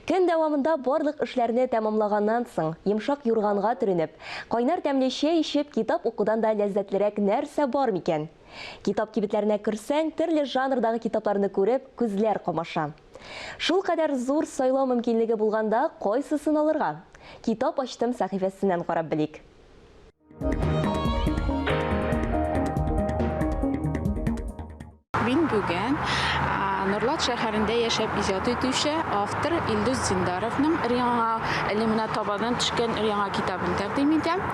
Көн дәвамында барлык эшләрне тәмамлаганнан соң, йомшак юрганга төренеп, кайнар тәмле чәй ичеп, китап укудан да ләззәтлерәк нәрсә бар микән? Китап кибетләренә керсәң, төрле жанрдагы китапларны күреп, күзләр камаша. Шул кадәр зур сайлау мөмкинлеге булганда, кайсысын алырга? Китап ачтым сәхифәсеннән карап белик. Мин бүген Нурлат шәһәрендә яшәп иҗат итүче автор Илдус Зиндаровның яңа элемена табадан төшкән яңа китабын тәкъдим итәм.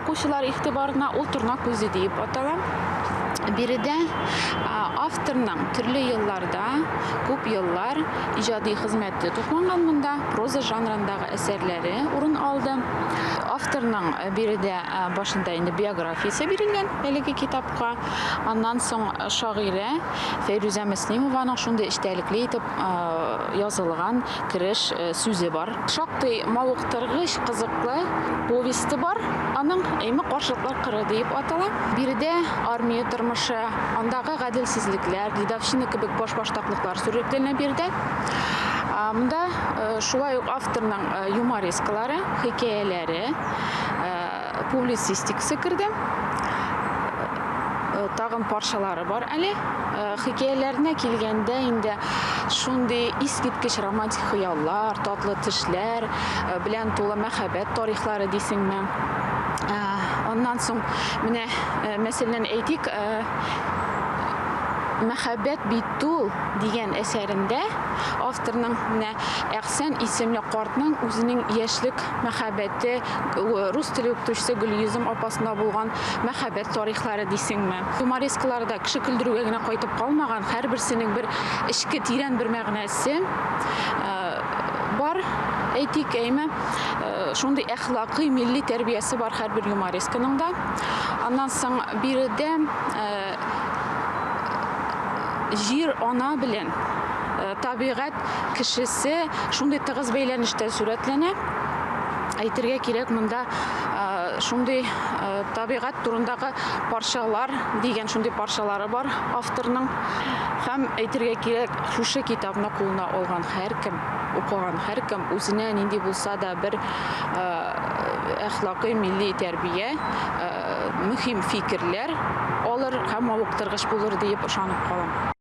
Укучылар игътибарына ул Торна күзе дип атала. Биредә авторның төрле елларда, күп еллар иҗади хезмәте тупланган монда проза жанрындагы әсәрләре урын алды. Авторның биредә башында инде биографиясе бирелгән әлеге китапка. Аннан соң шагыйрә Фәйрүзә Мөслимованың шундый эчтәлекле итеп язылган кереш сүзе бар. Шактый мавыктыргыч, кызыклы повесте бар. Аның Әйме каршылыклар кыры дип атала. Биредә армия тормышы, андагы гаделсезлекләр, дидавчина кебек баш-баштаклыклар сүрәтләнә биредә. Монда шулай ук авторның юморескалары, хикәяләре, публицистикасы керде. Тагын парчалары бар әле. Хикәяләренә килгәндә инде шундый искиткеч романтик хыяллар, татлы төшләр белән тулы мәхәббәт тарихлары дисеңме. Ondan соң менә мәсәлән әйтик, мәхәббәт бит ул дигән әсәрендә авторның менә Әхсән исемле картның үзенең яшьлек мәхәббәте, рус теле укытучысы Гөлйөзем апасына булган мәхәббәт тарихлары дисеңме. Юморескаларда кеше көлдерүгә генә кайтып калмаган, һәрберсенең бер эчке тирән бер мәгънәсе бар. Әйтик, әйме, шундый әхлакый, милли тәрбиясе бар һәрбер юморесканың да. Аннан соң биредә җир ана белән табигать кешесе шундый тыгыз бәйләнештә сурәтләнә. Әйтергә кирәк, монда шундый табигать турындагы парчалар дигән шундый парчалары бар авторның. Һәм әйтергә кирәк, шушы китапны кулына алган һәркем, укыган һәркем үзенә нинди булса да бер әхлакый, милли тәрбия, мөһим фикерләр алыр һәм мавыктыргыч булыр дип ышанып калам.